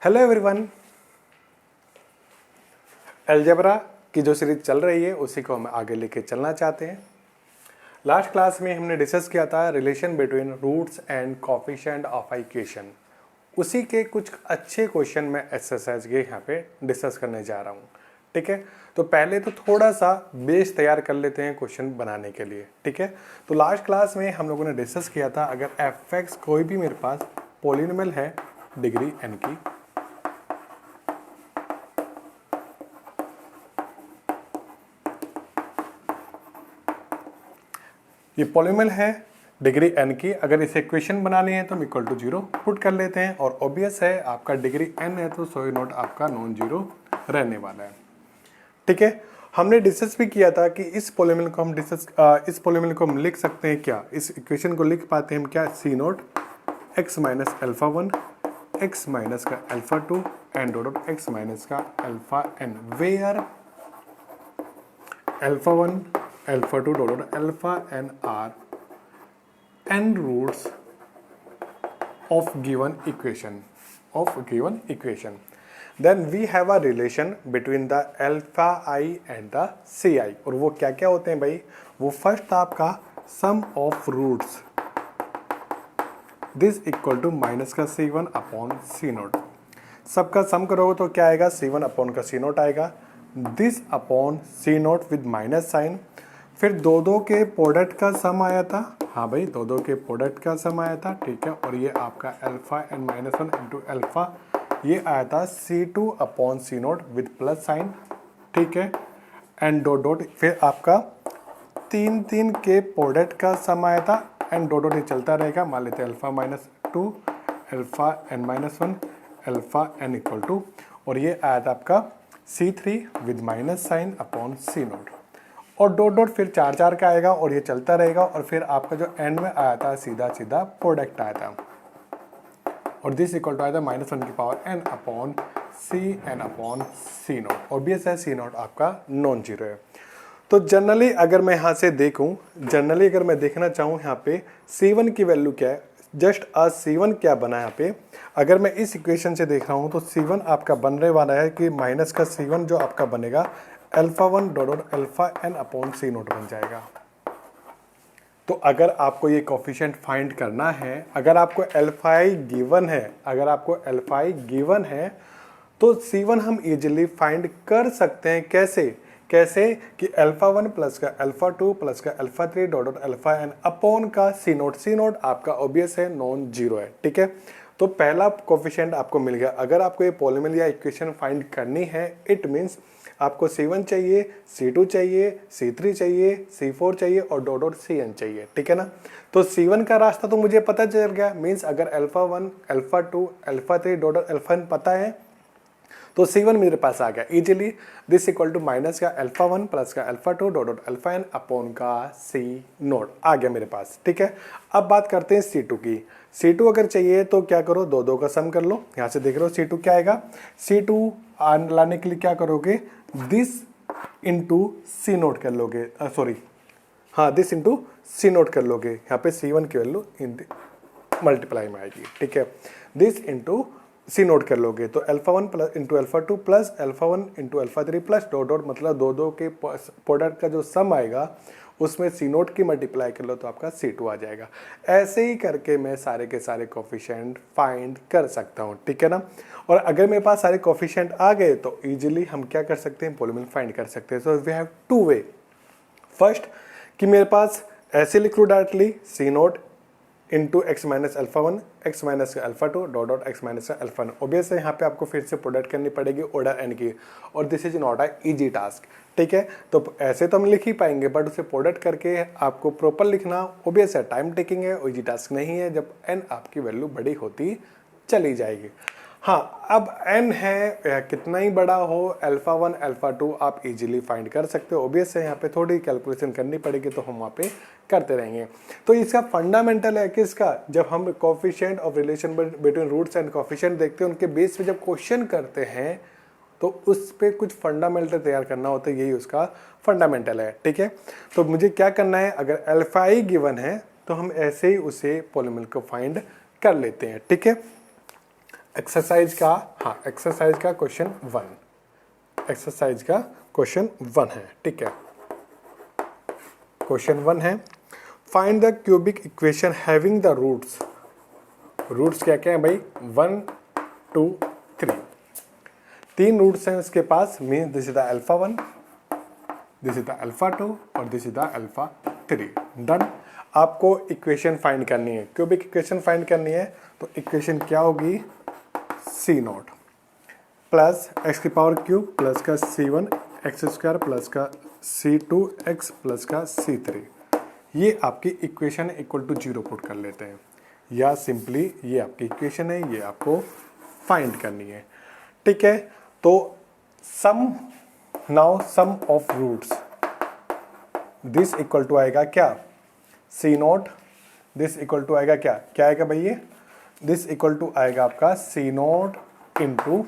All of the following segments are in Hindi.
Hello everyone. अलजेब्रा की जो सीरीज चल रही है उसी को हम आगे लेके चलना चाहते हैं। लास्ट क्लास में हमने डिस्कस किया था relation between roots and coefficient of equation. उसी के कुछ अच्छे क्वेश्चन मैं एक्सरसाइज के यहाँ पे डिस्कस करने जा रहा हूँ। ठीक है, तो पहले तो थोड़ा सा बेस तैयार कर लेते हैं क्वेश्चन बनाने के लिए। ठीक है, तो लास्ट क्लास में हम लोगों ने डिस्कस किया था अगर एफ एक्स कोई भी मेरे पास पॉलिनोमियल है डिग्री एन की, ये पॉलिनोमियल है डिग्री n की, अगर इसे इक्वेशन बनानी है तो हम इक्वल टू 0 पुट कर लेते हैं और ऑब्वियस है आपका डिग्री n है तो सो नोट आपका नॉन जीरो रहने वाला है। ठीक है, हमने डिस्कस भी किया था कि इस पॉलिनोमियल को हम लिख सकते हैं क्या, इस इक्वेशन को लिख पाते हैं हम क्या, C naught x minus alpha 1 x minus का alpha 2 and dot x minus का alpha n, where alpha 1 alpha 2 dot alpha n are n roots of given equation then we have a relation between the alpha I and the ci, और वो क्या क्या होते हैं भाई, वो फर्स्ट आपका sum of roots this equal to minus का c1 अपॉन c नोट, सबका सम करोगे तो क्या आएगा, c1 अपॉन का c नोट आएगा, this upon c naught with minus sign, फिर दो के प्रोडक्ट का सम आया था, हाँ भाई दो के प्रोडक्ट का सम आया था। ठीक है, और ये आपका alpha n minus one into alpha ये आया था c2 upon c naught with plus sign. ठीक है, एंड डॉट फिर आपका तीन के प्रोडक्ट का सम आया था एंड डॉट ये चलता रहेगा, मान लेते हैं alpha minus 2 alpha n minus 1 alpha n equal to, और ये आया था आपका c3 with minus sign upon c naught, और डॉट फिर चार का आएगा और ये चलता रहेगा, और फिर आपका जो एंड में आया था सीधा प्रोडक्ट आया था, और दिस इक्वल टू आया था माइनस 1 की power n upon C note. Obvious है सी नोट आपका नॉन जीरो है। तो जनरली अगर मैं यहाँ से देखूँ, अगर मैं देखना चाहूँ यहाँ पे c1 की वैल्यू क्या है, जस्ट c1 क्या बना है यहाँ पे, अगर मैं इस इक्वेशन से देख रहा हूँ तो c1 आपका बनने वाला है कि माइनस का c1 जो आपका बनेगा alpha 1 dot alpha n upon C naught बन जाएगा। तो अगर आपको ये कोफिशिएंट फाइंड करना है, अगर आपको अल्फा आई गिवन है तो c1 हम इजीली फाइंड कर सकते हैं। कैसे कि अल्फा 1 प्लस का अल्फा 2 प्लस का alpha 3 dot alpha n upon का सी नोट आपका ऑब्वियस है नॉन जीरो है। ठीक है, तो पहला कोफिशिएंट आपको मिल गया। अगर आपको ये पॉलिनोमियल या इक्वेशन फाइंड करनी है, इट मीन्स आपको c1 चाहिए, c2 चाहिए, c3 चाहिए, c4 चाहिए और डॉट cn चाहिए। ठीक है ना, तो c1 का रास्ता तो मुझे पता चल गया, मीन्स अगर alpha 1 alpha 2 alpha 3 dot alpha n पता है तो c1 मेरे पास आ गया easily, this equal to minus का अल्फा 1 प्लस का alpha 2 dot alpha n upon का c नोट आ गया मेरे पास। ठीक है, अब बात करते हैं c2 की। c2 अगर चाहिए तो क्या करो, दो का सम कर लो। यहाँ से देख लो c2 क्या आएगा, c2 लाने के लिए क्या करोगे, दिस इंटू सी नोट कर लोगे, दिस इंटू सी नोट कर लोगे, यहाँ पे c1 की वैल्यू मल्टीप्लाई में आएगी। ठीक है, दिस इंटू सी नोट कर लोगे तो alpha 1 plus into alpha 2 plus alpha 1 into alpha 3 plus dot मतलब दो के प्रोडक्ट का जो सम आएगा उसमें सी नोट की मल्टीप्लाई कर लो तो आपका c2 आ जाएगा। ऐसे ही करके मैं सारे के सारे कोफिशिएंट फाइंड कर सकता हूँ। ठीक है ना, और अगर मेरे पास सारे कोफिशिएंट आ गए तो इजीली हम क्या कर सकते हैं, पॉलिनोमियल फाइंड कर सकते हैं। So we have two way. First कि मेरे पास ऐसे लिख लो directly C naught into x minus alpha 1 x minus का अल्फा 2 डॉट एक्स माइनस का अल्फा 1। ऑब्वियस है यहाँ पे आपको फिर से प्रोडक्ट करनी पड़ेगी ऑर्डर n की, और this is not a easy task. ठीक है, तो ऐसे तो हम लिख ही पाएंगे बट उसे प्रोडक्ट करके आपको प्रॉपर लिखना ऑब्वियस है टाइम टेकिंग है, इजी टास्क नहीं है जब n आपकी वैल्यू बड़ी होती चली जाएगी। हाँ, अब n है कितना ही बड़ा हो, अल्फा 1 अल्फा 2 आप इजीली फाइंड कर सकते हो। ऑब्वियस है यहाँ पे थोड़ी कैलकुलेशन करनी पड़ेगी तो हम वहाँ पे करते रहेंगे। तो इसका फंडामेंटल है किसका, जब हम coefficient of relation between roots and coefficient देखते हैं उनके बेस पे जब क्वेश्चन करते हैं तो उस पर कुछ फंडामेंटल तैयार करना होता है, यही उसका फंडामेंटल है। ठीक है, तो मुझे क्या करना है, अगर अल्फा आई गिवन है तो हम ऐसे ही उसे पॉलिनोमियल को फाइंड कर लेते हैं। ठीक है, एक्सरसाइज का, हाँ एक्सरसाइज का क्वेश्चन 1, एक्सरसाइज का क्वेश्चन 1 है, ठीक है। क्वेश्चन 1 है, find the cubic equation having the roots. Roots क्या क्या है भाई, 1 2 3, 3 रूट्स हैं उसके पास, mean this is the alpha 1, this is the alpha 2 और this is the alpha 3। Done. आपको इक्वेशन फाइंड करनी है, क्यूबिक इक्वेशन फाइंड करनी है, तो इक्वेशन क्या होगी, सी नॉट प्लस एक्स की पावर क्यूब प्लस का C1 एक्स स्क्वायर प्लस का C2 एक्स प्लस का C3। ये आपकी इक्वेशन इक्वल टू 0 पुट कर लेते हैं, या सिंपली ये आपकी इक्वेशन है, ये आपको फाइंड करनी है, ठीक है। तो sum, now sum of roots, this equal to आएगा क्या, C naught, this equal to आएगा क्या, क्या आएगा भाई, ये दिस इक्वल टू आएगा आपका सी नॉट इंटू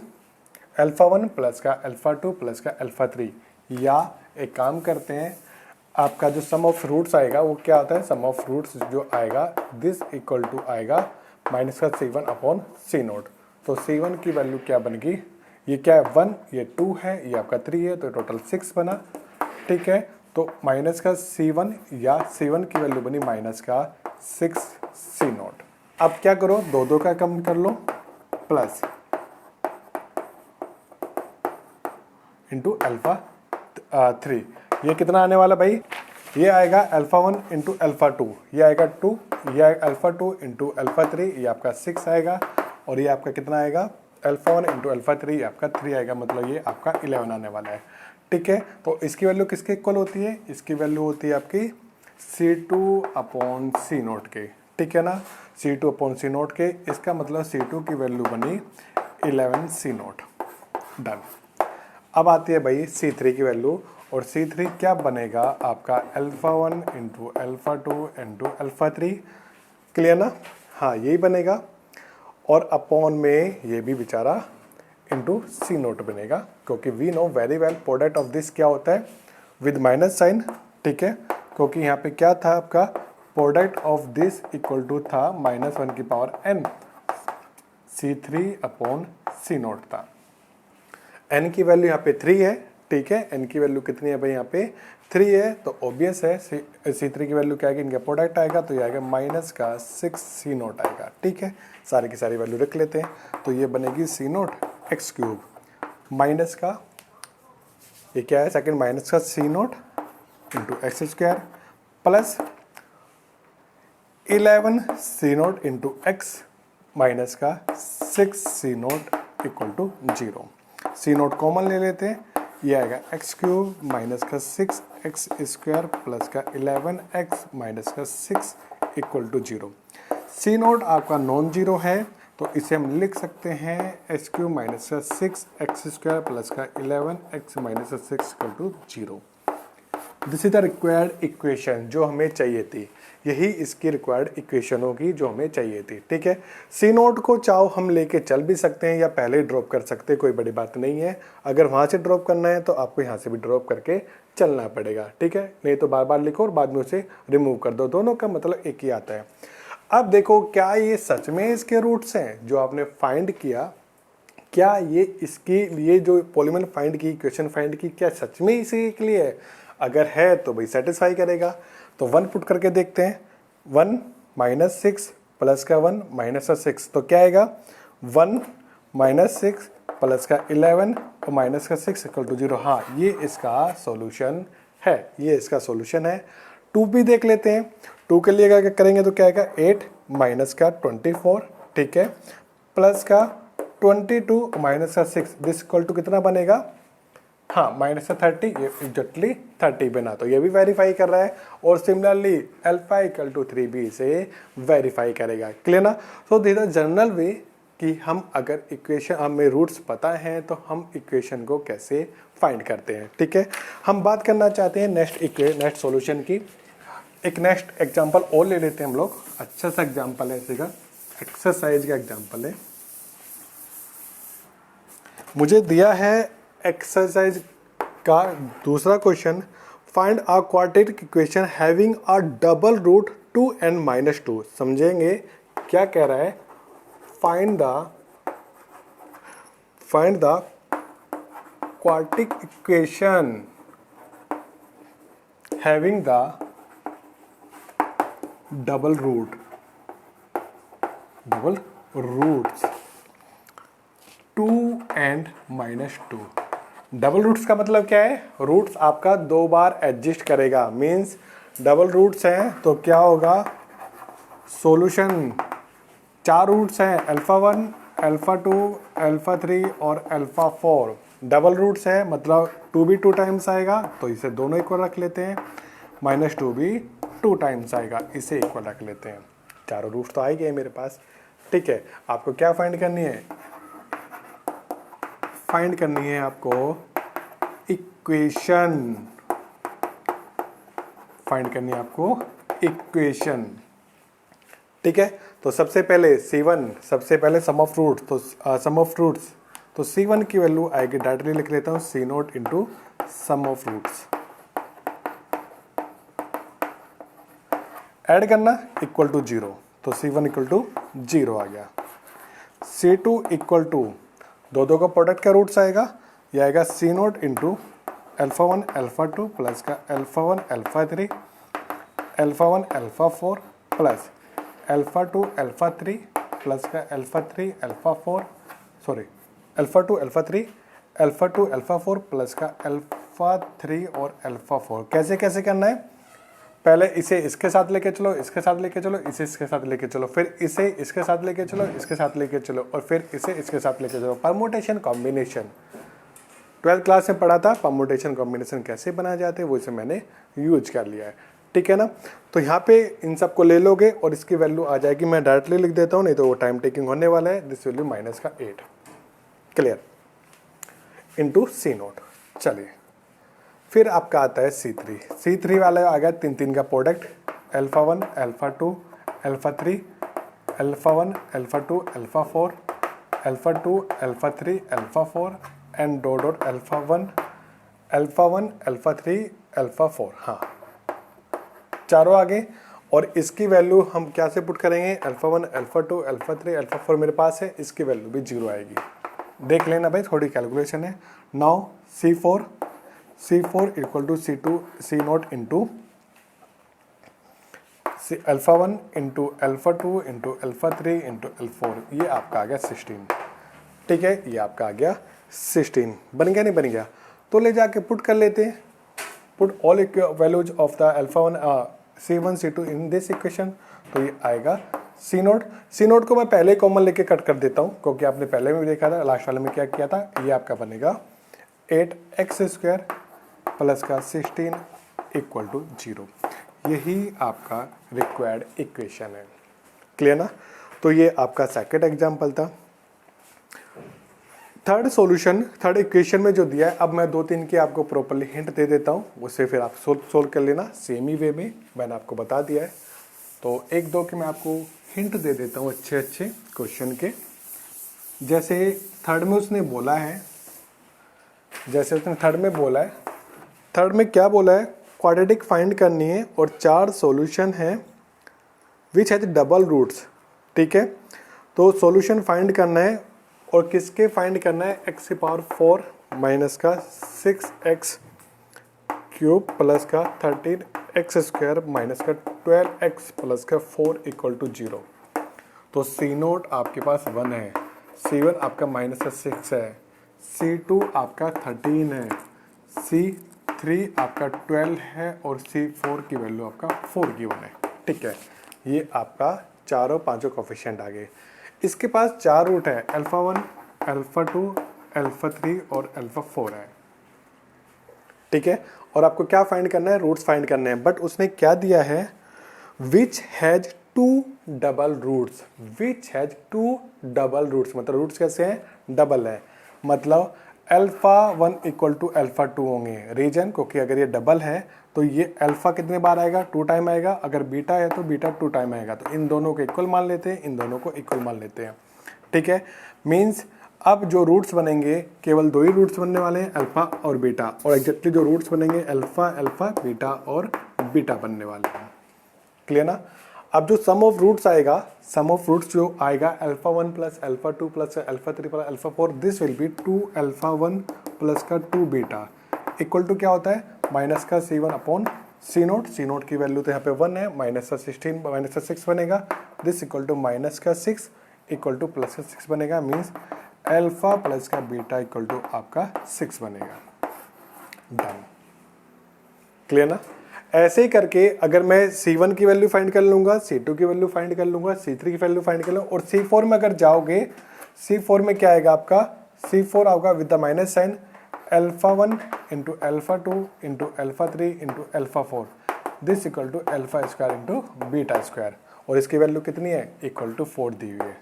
अल्फा 1 प्लस का अल्फा 2 प्लस का अल्फा 3। या एक काम करते हैं, आपका जो सम ऑफ रूट्स आएगा वो क्या होता है, सम ऑफ रूट्स जो आएगा दिस इक्वल टू आएगा माइनस का C1 अपॉन सी नॉट। तो C1 की वैल्यू क्या बनेगी, ये क्या है 1, ये 2 है, ये आपका 3 है, तो टोटल 6 बना, ठीक है। तो माइनस का C1 या C1 की वैल्यू बनी माइनस का 6 C नॉट। अब क्या करो, दो दो का कम कर लो, प्लस इंटू अल्फा 3, ये कितना आने वाला भाई, ये आएगा अल्फा 1 इंटू अल्फा 2, ये आएगा 2, ये आएगा अल्फा 2 इंटू अल्फा 3, ये आपका 6 आएगा, और ये आपका कितना आएगा, अल्फा 1 इंटू अल्फा 3, ये आपका 3 आएगा, मतलब ये आपका 11 आने वाला है, ठीक है। तो इसकी वैल्यू किसके इक्वल होती है, इसकी वैल्यू होती है आपकी C2 अपॉन सी नोट के, ठीक है ना, C2 अपॉन सी नोट के, इसका मतलब C2 की वैल्यू बनी 11 सी नोट। डन। अब आती है भाई C3 की वैल्यू, और C3 क्या बनेगा आपका alpha 1 into alpha 2 into alpha 3, clear ना, हाँ यही बनेगा, और अपॉन में ये भी बेचारा इंटू सी नोट बनेगा, क्योंकि we know very well product of this क्या होता है, विद माइनस साइन, ठीक है, क्योंकि यहाँ पे क्या था आपका, product of this equal to था -1 की पावर n, C3 अपॉन सी नोट था। n की वैल्यू यहाँ पे 3 है, ठीक है, n की वैल्यू कितनी है भाई, यहाँ पे 3 है, तो ऑब्वियस है C3 की वैल्यू क्या आएगी, इनका प्रोडक्ट आएगा, तो ये आएगा माइनस का 6 सी नोट आएगा, ठीक है। सारी की सारी वैल्यू रख लेते हैं, तो ये बनेगी C naught x cube minus का, ये क्या है सेकंड, माइनस का C naught into x square plus 11 C naught into x minus का 6 C naught equal to 0। C naught common ले लेते हैं, ये आएगा एक्स क्यूब माइनस का 6 एक्स स्क्वायर प्लस का 11 एक्स माइनस का 6 इक्वल टू 0। सी नोट आपका नॉन जीरो है, तो इसे हम लिख सकते हैं एक्स क्यूब माइनस का 6 एक्स स्क्वायर प्लस का 11 एक्स माइनस का 6 equal to 0। This is the required equation जो हमें चाहिए थी, यही इसकी रिक्वायर्ड इक्वेशन होगी जो हमें चाहिए थी, ठीक है। सी नोट को चाहो हम लेके चल भी सकते हैं या पहले ड्रॉप कर सकते हैं, कोई बड़ी बात नहीं है। अगर वहाँ से ड्रॉप करना है तो आपको यहाँ से भी ड्रॉप करके चलना पड़ेगा, ठीक है, नहीं तो बार बार लिखो और बाद में उसे रिमूव कर दो, दोनों का मतलब एक ही आता है। अब देखो क्या ये सच में इसके रूट्स हैं जो आपने फाइंड किया, क्या ये इसके लिए जो पॉलीमर फाइंड की, इक्वेशन फाइंड की, क्या सच में इसी के लिए है, अगर है तो भाई सेटिस्फाई करेगा। तो 1 पुट करके देखते हैं, 1 माइनस 6 प्लस का 1 माइनस का 6, तो क्या आएगा 1 माइनस 6 प्लस का 11 और माइनस का 6 इक्वल टू 0। हाँ ये इसका सॉल्यूशन है, ये इसका सॉल्यूशन है। 2 भी देख लेते हैं, 2 के लिए क्या करेंगे तो क्या आएगा 8 माइनस का 24, ठीक है, प्लस का 22 माइनस का 6, दिस इक्वल टू कितना बनेगा, हाँ माइनस का 30, ये एग्जैक्टली 30 बना, तो ये भी वेरीफाई कर रहा है, और सिमिलरली अल्फा इक्वल टू 3 भी इसे वेरीफाई करेगा, क्लियर ना। सो दिस इज जनरल वे कि हम अगर इक्वेशन, हमें रूट्स पता हैं तो हम इक्वेशन को कैसे फाइंड करते हैं, ठीक है। हम बात करना चाहते हैं नेक्स्ट सॉल्यूशन की। एक नेक्स्ट एग्जांपल और ले लेते हैं हम लोग, अच्छा सा एग्जांपल है, इसी का एक्सरसाइज का एग्जांपल है। मुझे दिया है एक्सरसाइज का दूसरा question, find a quadratic equation having a double root 2n - 2। समझेंगे क्या कह रहा है, find the find the quadratic equation having the double roots 2 and -2। Double roots का मतलब क्या है? रूट्स आपका 2 बार एडजस्ट करेगा, मीन्स डबल रूट्स हैं तो क्या होगा? सॉल्यूशन 4 रूट्स हैं, अल्फा 1, अल्फा 2, अल्फा 3 और अल्फा 4। डबल रूट्स है मतलब 2 भी 2 टाइम्स आएगा, तो इसे दोनों इक्वल रख लेते हैं। -2 भी 2 टाइम्स आएगा, इसे इक्वल रख लेते हैं। चारों रूट्स तो आ ही गए मेरे पास। ठीक है, आपको क्या फाइंड करनी है? फाइंड करनी है आपको इक्वेशन। फाइंड करनी है आपको इक्वेशन। ठीक है, तो सबसे पहले C1, सबसे पहले सम ऑफ रूट्स, तो सम ऑफ रूट्स, तो C1 की वैल्यू आएगी, डायरेक्टली लिख लेता हूँ C0 into sum of roots. Add करना इक्वल टू 0, तो C1 इक्वल टू 0 आ गया। C2 इक्वल टू दो का प्रोडक्ट का रूट्स आएगा, यह आएगा C0 into alpha 1 alpha 2 plus का alpha 1 alpha 3 alpha 1 alpha 4 plus alpha 2 alpha 3 plus का alpha 3 alpha 4, sorry alpha 2 alpha 3 alpha 2 alpha 4 plus का अल्फा 3 और अल्फा 4। कैसे कैसे करना है? पहले इसे इसके साथ लेके चलो, इसके साथ लेके चलो, इसे इसके साथ लेके चलो, फिर इसे इसके साथ लेके चलो, इसके साथ लेके चलो, और फिर इसे इसके साथ लेके चलो। परमुटेशन कॉम्बिनेशन 12th क्लास में पढ़ा था, परमुटेशन कॉम्बिनेशन कैसे बनाए जाते हैं वो इसे मैंने यूज कर लिया है। ठीक है ना, तो यहाँ पे इन सबको ले लोगे और इसकी वैल्यू आ जाएगी, मैं डायरेक्टली लिख देता हूँ, नहीं तो वो टाइम टेकिंग होने वाला है। This value -8, clear, into C0। चलिए, फिर आपका आता है C3 वाला आ गया 3 का product, alpha 1 alpha 2 alpha 3 alpha 1 alpha 2 alpha 4 alpha 2 alpha 3 alpha 4 and dot alpha 1 alpha 3 alpha 4। हाँ, चारों आगे, और इसकी वैल्यू हम क्या से पुट करेंगे? अल्फा 1 अल्फा 2 अल्फा 3 अल्फा 4 मेरे पास है, इसकी वैल्यू भी 0 आएगी। देख लेना भाई, थोड़ी कैलकुलेशन है। Now C4 equal to C0 into alpha 1 into alpha 2 into alpha 3 into alpha 4, ये आपका आ गया 16। ठीक है, ये आपका आ गया 16। बन गया नहीं बन गया? तो ले जाके पुट कर लेते हैं, put all values of the alpha 1 C1 C2 in this equation, तो ये आएगा C0 को मैं पहले कॉमन लेके कट कर देता हूँ, क्योंकि आपने पहले में भी देखा था, लास्ट वाले में क्या किया था। ये आपका बनेगा 8x² प्लस का 16 इक्वल टू 0। यही आपका रिक्वायर्ड इक्वेशन है, क्लियर ना? तो ये आपका सेकंड एग्जाम्पल था। थर्ड इक्वेशन में जो दिया है, अब मैं 2-3 की आपको प्रॉपरली हिंट दे देता हूँ, उससे फिर आप सोल्व कर लेना सेम ही वे में, मैंने आपको बता दिया है। तो 1-2 के मैं आपको हिंट दे देता हूँ अच्छे क्वेश्चन के। जैसे थर्ड में उसने बोला है, थर्ड में क्या बोला है? क्वाड्रेटिक फाइंड करनी है और 4 सॉल्यूशन है विच हैज डबल रूट्स। ठीक है, तो सॉल्यूशन फाइंड करना है, और किसके फाइंड करना है? x⁴ माइनस का 6x³ प्लस का 13x² माइनस का 12x प्लस का 4 इक्वल टू 0। तो C0 आपके पास 1 है, C1 आपका -6 है, C2 आपका 13 है, C3 आपका 12 है, और C4 की वैल्यू आपका 4 गिवन है। ठीक है, ये आपका चारों पांचों कोफिशिएंट आ गए। इसके पास 4 रूट है, अल्फा 1 अल्फा 2 अल्फा 3 और अल्फा 4 है। ठीक है, और आपको क्या फाइंड करना है? रूट्स फाइंड करने हैं। बट उसने क्या दिया है? विच हैज 2 डबल रूट्स, मतलब रूट्स कैसे हैं? डबल है, मतलब अल्फा 1 इक्वल टू अल्फा 2 होंगे। रीजन, क्योंकि अगर ये डबल है तो ये अल्फा कितने बार आएगा? 2 टाइम आएगा। अगर बीटा है तो बीटा 2 टाइम आएगा। तो इन दोनों को इक्वल मान लेते हैं, इन दोनों को इक्वल मान लेते हैं। ठीक है, मीन्स अब जो रूट्स बनेंगे, केवल 2 ही रूट्स बनने वाले हैं, अल्फा और बीटा, और एग्जैक्टली जो रूट्स बनेंगे अल्फा बीटा और बीटा बनने वाले हैं। क्लियर ना? अब जो सम ऑफ रूट्स आएगा, सम ऑफ रूट्स जो आएगा alpha 1 plus alpha 2 plus alpha 3 plus alpha 4, this will be 2 alpha 1 plus का 2 बीटा इक्वल टू क्या होता है माइनस का C1 अपॉन सी नोट की वैल्यू तो यहाँ पे 1 है, माइनस का 16 माइनस का 6 बनेगा, दिस इक्वल टू माइनस का 6 इक्वल टू प्लस का 6 बनेगा, मीन्स अल्फा प्लस का बीटा इक्वल टू आपका 6 बनेगा। डन, क्लियर ना। ऐसे ही करके अगर मैं C1 की वैल्यू फाइंड कर लूंगा, C2 की वैल्यू फाइंड कर लूंगा, C3 की वैल्यू फाइंड कर लूंगा, और C4 में अगर जाओगे, C4 में क्या आएगा आपका, C4 आएगा with the minus sign alpha 1 into alpha 2 into alpha 3 into alpha 4, this equal to alpha square into beta square, और इसकी वैल्यू कितनी है इक्वल टू 4 दी हुई है।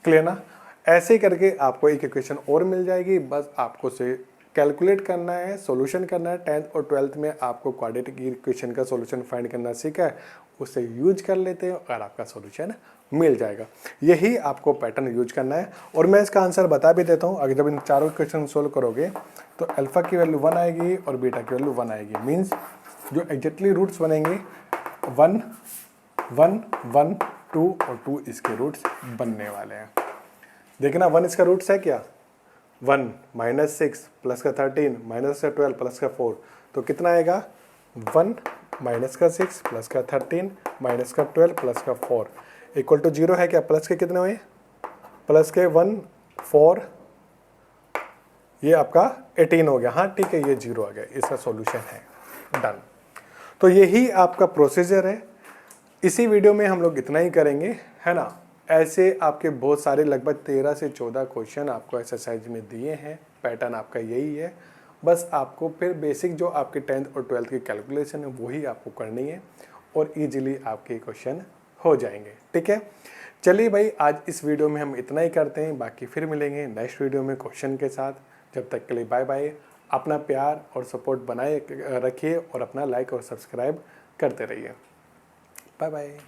क्लियर ना। ऐसे ही करके आपको एक इक्वेशन और मिल जाएगी, बस आपको से कैलकुलेट करना है, सॉल्यूशन करना है। 10th और 12th में आपको क्वाड्रेटिक इक्वेशन का सॉल्यूशन फाइंड करना सीखा है, उसे यूज कर लेते हैं और आपका सॉल्यूशन मिल जाएगा। यही आपको पैटर्न यूज करना है, और मैं इसका आंसर बता भी देता हूँ। अगर जब इन चारों इक्वेशन सोल्व करोगे तो अल्फा की वैल्यू 1 आएगी और बीटा की वैल्यू 1 आएगी, मीन्स जो एग्जैक्टली रूट्स बनेंगे 1 1 1 2 और 2 इसके रूट्स बनने वाले हैं। देखना 1 इसका रूट्स है क्या, 1 माइनस 6 प्लस का 13 माइनस का 12 प्लस का 4, तो कितना आएगा 1 माइनस का 6 प्लस का 13 माइनस का 12 प्लस का 4 इक्वल टू 0 है क्या। प्लस के कितने हुए, प्लस के 1 4, ये आपका 18 हो गया। हाँ ठीक है, ये 0 आ गया, इसका सॉल्यूशन है। डन। तो यही आपका प्रोसीजर है। इसी वीडियो में हम लोग इतना ही करेंगे, है ना। ऐसे आपके बहुत सारे लगभग 13 से 14 क्वेश्चन आपको एक्सरसाइज में दिए हैं। पैटर्न आपका यही है, बस आपको फिर बेसिक जो आपके 10th और 12th की कैलकुलेशन है वही आपको करनी है, और इजीली आपके क्वेश्चन हो जाएंगे। ठीक है, चलिए भाई, आज इस वीडियो में हम इतना ही करते हैं, बाकी फिर मिलेंगे नेक्स्ट वीडियो में क्वेश्चन के साथ। जब तक के लिए बाय बाय। अपना प्यार और सपोर्ट बनाए रखिए, और अपना लाइक और सब्सक्राइब करते रहिए। Bye bye.